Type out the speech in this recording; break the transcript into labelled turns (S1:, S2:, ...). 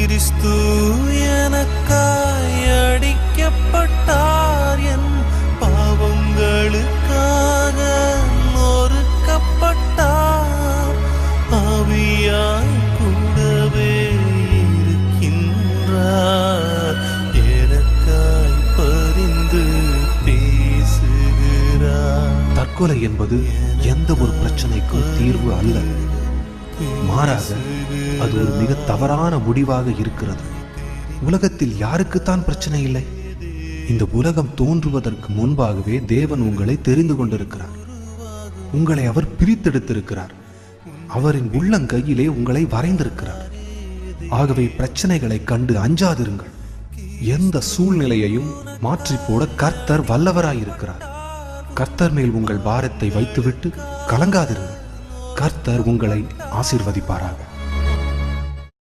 S1: கிறிஸ்து எனக்காய் அடிக்கப்பட்டார், என் பாவங்களுக்காக நொறுக்கப்பட்டார். ஆவியாய் கூடவே இருக்கின்றார், எனக்காய் பரிந்து பேசுகிறார்.
S2: தற்கொலை என்பது எந்த ஒரு பிரச்சனைக்கும் தீர்வு அல்ல. மாறாக அது ஒரு மிக தவறான முடிவாக இருக்கிறது. உலகத்தில் யாருக்குத்தான் பிரச்சனை இல்லை? இந்த உலகம் தோன்றுவதற்கு முன்பாகவே தேவன் உங்களை தெரிந்து கொண்டிருக்கிறார். உங்களை அவர் பிரித்தெடுத்திருக்கிறார். அவரின் உள்ளங்கையிலே உங்களை வரைந்திருக்கிறார். ஆகவே பிரச்சனைகளை கண்டு அஞ்சாதிருங்கள். எந்த சூழ்நிலையையும் மாற்றி போட கர்த்தர் வல்லவராயிருக்கிறார். கர்த்தர் மேல் உங்கள் பாரத்தை வைத்துவிட்டு கலங்காதிருங்கள். கர்த்தர் உங்களை ஆசீர்வதிப்பாராக.